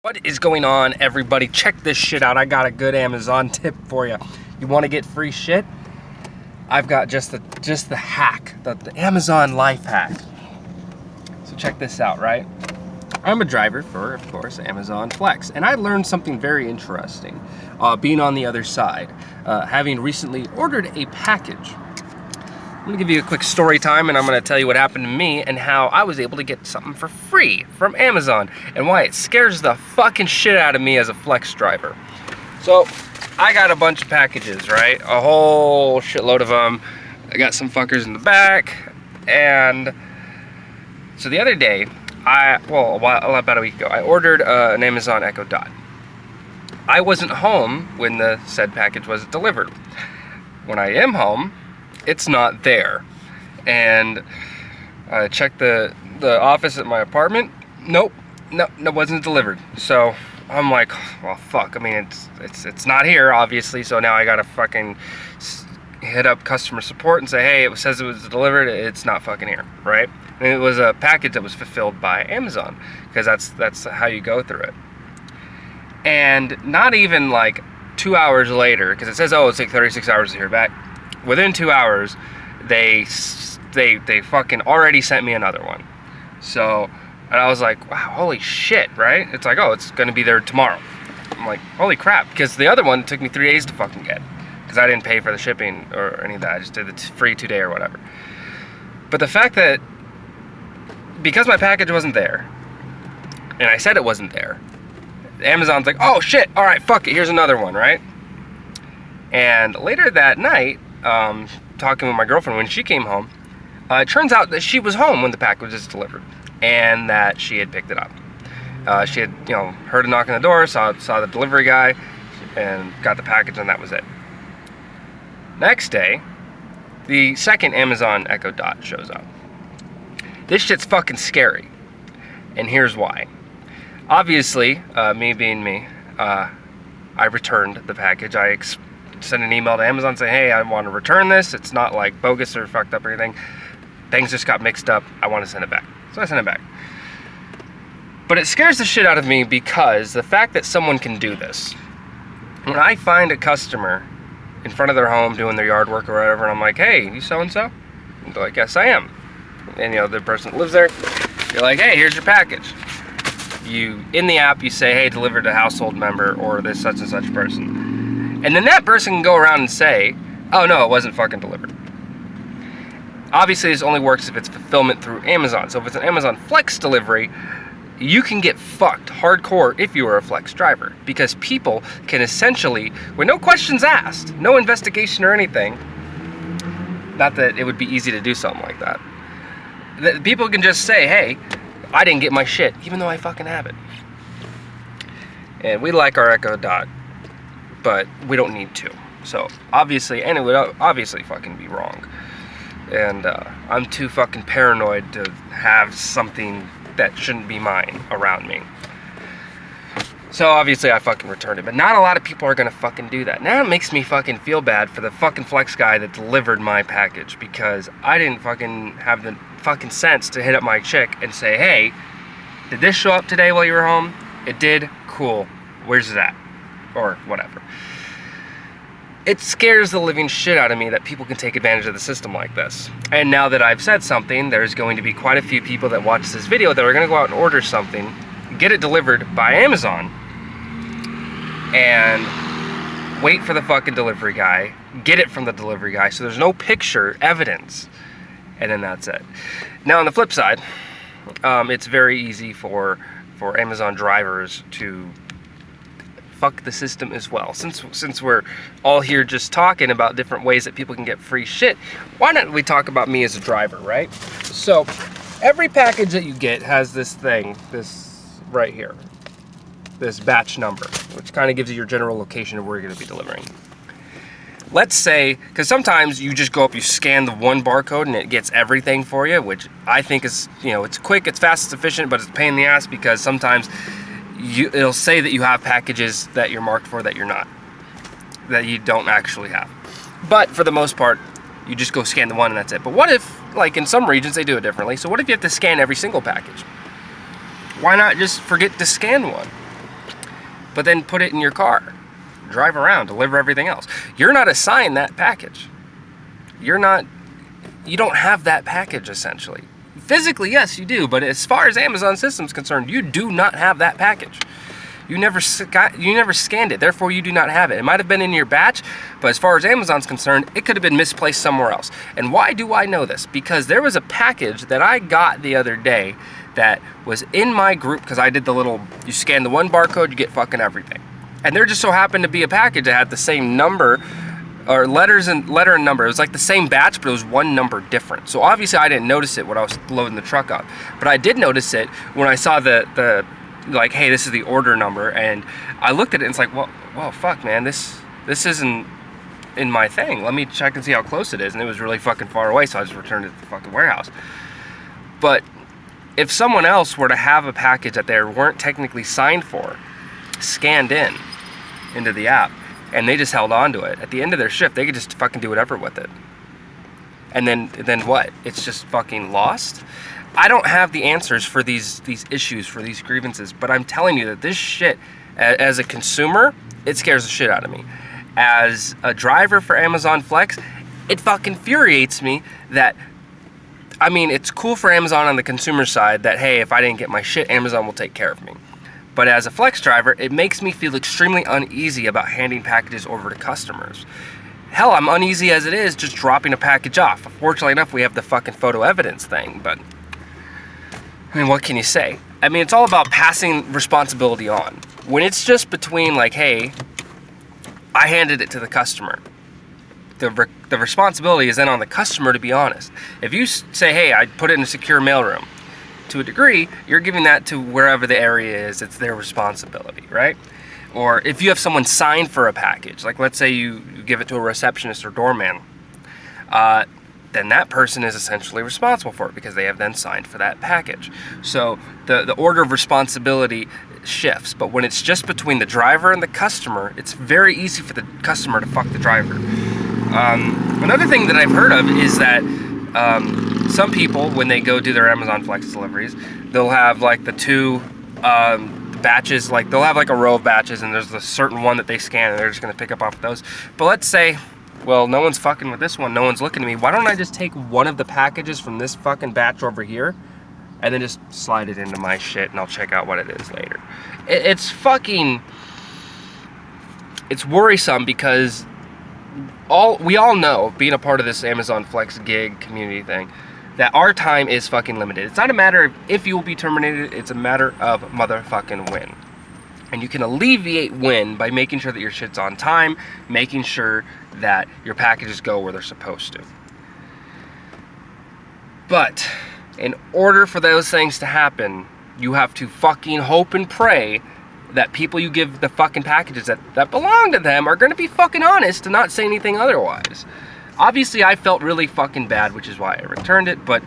What is going on, everybody? Check this shit out. I got a good Amazon tip for you. You want to get free shit? I've got just the hack, the Amazon life hack. So check this out, right? I'm a driver for, of course, Amazon Flex, and I learned something very interesting being on the other side, having recently ordered a package. I'm gonna give you a quick story time, and I'm gonna tell you what happened to me and how I was able to get something for free from Amazon and why it scares the fucking shit out of me as a Flex driver. So I got a bunch of packages, right? A whole shitload of them. I got some fuckers in the back, and so the other day, about a week ago, I ordered an Amazon Echo Dot. I wasn't home when the said package was delivered. When I am home, it's not there. And I checked the office at my apartment. Nope, no, it wasn't delivered. So I'm like, well, fuck. I mean, it's not here, obviously. So now I gotta fucking hit up customer support and say, hey, it says it was delivered. It's not fucking here, right? And it was a package that was fulfilled by Amazon, because that's how you go through it. And not even like 2 hours later, because it says, oh, it's like 36 hours to hear back. Within 2 hours, they fucking already sent me another one. So, and I was like, wow, holy shit, right? It's like, oh, it's gonna be there tomorrow. I'm like, holy crap, because the other one took me 3 days to fucking get, because I didn't pay for the shipping or any of that. I just did the free 2-day or whatever. But the fact that, because my package wasn't there, and I said it wasn't there, Amazon's like, oh shit, all right, fuck it, here's another one, right? And later that night, talking with my girlfriend when she came home, it turns out that she was home when the package was delivered, and that she had picked it up. She had, heard a knock on the door, saw the delivery guy, and got the package, and that was it. Next day, the second Amazon Echo Dot shows up. This shit's fucking scary, and here's why. Obviously, me being me, I returned the package. I sent an email to Amazon saying, hey, I want to return this. It's not like bogus or fucked up or anything. Things just got mixed up. I want to send it back. So I sent it back. But it scares the shit out of me because the fact that someone can do this. When I find a customer in front of their home doing their yard work or whatever, and I'm like, hey, you so-and-so? And they're like, yes, I am. And the person that lives there, you're like, hey, here's your package. In the app, you say, hey, delivered to household member or this such and such person. And then that person can go around and say, oh no, it wasn't fucking delivered. Obviously, this only works if it's fulfillment through Amazon. So if it's an Amazon Flex delivery, you can get fucked hardcore if you are a Flex driver, because people can essentially, with no questions asked, no investigation or anything, not that it would be easy to do something like that, people can just say, hey, I didn't get my shit, even though I fucking have it. And we like our Echo Dot, but we don't need to. So obviously, and it would obviously fucking be wrong. And I'm too fucking paranoid to have something that shouldn't be mine around me. So obviously I fucking returned it, but not a lot of people are gonna fucking do that. Now it makes me fucking feel bad for the fucking Flex guy that delivered my package, because I didn't fucking have the fucking sense to hit up my chick and say, hey, did this show up today while you were home? It did? Cool. Where's it at? Or whatever. It scares the living shit out of me that people can take advantage of the system like this. And now that I've said something, there's going to be quite a few people that watch this video that are going to go out and order something, get it delivered by Amazon, and wait for the fucking delivery guy, get it from the delivery guy, so there's no picture evidence, and then that's it. Now on the flip side, it's very easy for Amazon drivers to fuck the system as well. Since we're all here just talking about different ways that people can get free shit, why not we talk about me as a driver, right? So every package that you get has this thing, this right here, this batch number, which kind of gives you your general location of where you're going to be delivering. Let's say, because sometimes you just go up, you scan the one barcode and it gets everything for you, which I think is, it's quick, it's fast, it's efficient, but it's a pain in the ass, because sometimes it'll say that you have packages that you're marked for that you're not, that you don't actually have. But for the most part, you just go scan the one and that's it. But what if, like in some regions they do it differently, so what if you have to scan every single package? Why not just forget to scan one? but then put it in your car, drive around, deliver everything else. You're not assigned that package. You don't have that package, essentially. Physically, yes, you do, but as far as Amazon system's concerned, you do not have that package. You never scanned it, therefore you do not have it. It might have been in your batch, but as far as Amazon's concerned, it could have been misplaced somewhere else. And why do I know this? Because there was a package that I got the other day that was in my group, because I did the little, you scan the one barcode, you get fucking everything. And there just so happened to be a package that had the same number, or letter and number. It was like the same batch, but it was one number different. So obviously I didn't notice it when I was loading the truck up. But I did notice it when I saw the like, hey, this is the order number, and I looked at it and it's like, well, fuck, man, this isn't in my thing. Let me check and see how close it is. And it was really fucking far away, so I just returned it to the fucking warehouse. But if someone else were to have a package that they weren't technically signed for, scanned into the app, and they just held on to it, at the end of their shift, they could just fucking do whatever with it. And then what? It's just fucking lost? I don't have the answers for these issues, for these grievances, but I'm telling you that this shit, as a consumer, it scares the shit out of me. As a driver for Amazon Flex, it fucking infuriates me that, I mean, it's cool for Amazon on the consumer side that, hey, if I didn't get my shit, Amazon will take care of me. But as a Flex driver, it makes me feel extremely uneasy about handing packages over to customers. Hell, I'm uneasy as it is just dropping a package off. Fortunately enough, we have the fucking photo evidence thing, but I mean, what can you say? I mean, it's all about passing responsibility on. When it's just between, like, hey, I handed it to the customer, the responsibility is then on the customer to be honest. If you say, hey, I put it in a secure mailroom, to a degree, you're giving that to wherever the area is. It's their responsibility, right? Or if you have someone sign for a package, like let's say you give it to a receptionist or doorman, then that person is essentially responsible for it because they have then signed for that package. So the order of responsibility shifts, but when it's just between the driver and the customer, it's very easy for the customer to fuck the driver. Another thing that I've heard of is that some people, when they go do their Amazon Flex deliveries, they'll have like the two batches, like they'll have like a row of batches and there's a certain one that they scan and they're just gonna pick up off of those. But let's say, well, no one's fucking with this one, no one's looking at me, why don't I just take one of the packages from this fucking batch over here and then just slide it into my shit and I'll check out what it is later. It's worrisome because we all know, being a part of this Amazon Flex gig community thing, that our time is fucking limited. It's not a matter of if you will be terminated, it's a matter of motherfucking when. And you can alleviate when by making sure that your shit's on time, making sure that your packages go where they're supposed to. But in order for those things to happen, you have to fucking hope and pray that people you give the fucking packages that belong to them are gonna be fucking honest and not say anything otherwise. Obviously, I felt really fucking bad, which is why I returned it, but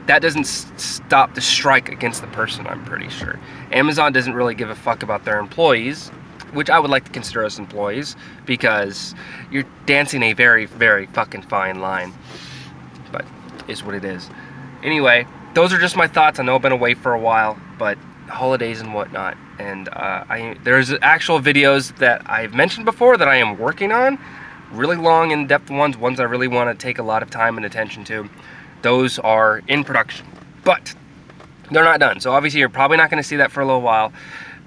that doesn't stop the strike against the person, I'm pretty sure. Amazon doesn't really give a fuck about their employees, which I would like to consider us employees, because you're dancing a very, very fucking fine line. But is what it is. Anyway, those are just my thoughts. I know I've been away for a while, but holidays and whatnot. And there's actual videos that I've mentioned before that I am working on. Really long, in-depth ones I really want to take a lot of time and attention to. Those are in production, but they're not done. So obviously you're probably not going to see that for a little while,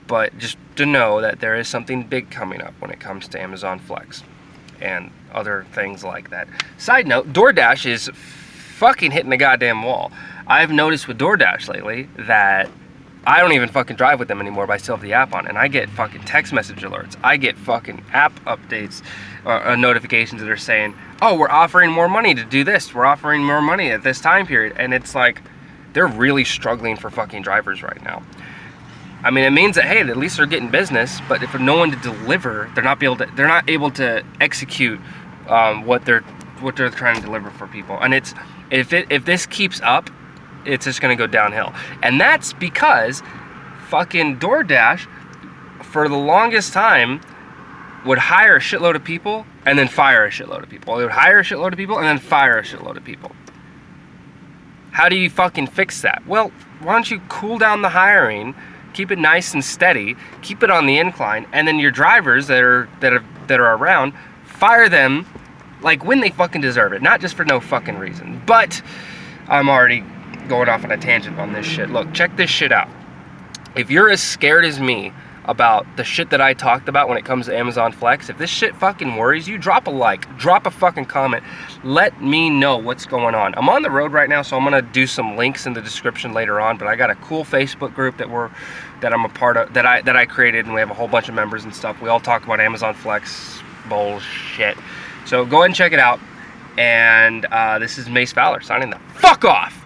but just to know that there is something big coming up when it comes to Amazon Flex and other things like that. Side note, DoorDash is fucking hitting the goddamn wall. I've noticed with DoorDash lately that I don't even fucking drive with them anymore, but I still have the app on, and I get fucking text message alerts. I get fucking app updates, notifications that are saying, oh, we're offering more money to do this. We're offering more money at this time period. And it's like, they're really struggling for fucking drivers right now. I mean, it means that, hey, at least they're getting business, but if no one to deliver, they're not able to execute what they're trying to deliver for people. And if this keeps up, it's just gonna go downhill. And that's because fucking DoorDash, for the longest time, would hire a shitload of people and then fire a shitload of people. They would hire a shitload of people and then fire a shitload of people. How do you fucking fix that? Well, why don't you cool down the hiring, keep it nice and steady, keep it on the incline, and then your drivers that are around, fire them like when they fucking deserve it, not just for no fucking reason. But I'm already going off on a tangent on this shit. Look, check this shit out. If you're as scared as me about the shit that I talked about when it comes to Amazon Flex, if this shit fucking worries you, drop a like, drop a fucking comment, let me know what's going on. I'm on the road right now, so I'm gonna do some links in the description later on, but I got a cool Facebook group that I'm a part of, that I created, and we have a whole bunch of members and stuff. We all talk about Amazon Flex bullshit. So go ahead and check it out. And this is MaceValor signing the fuck off.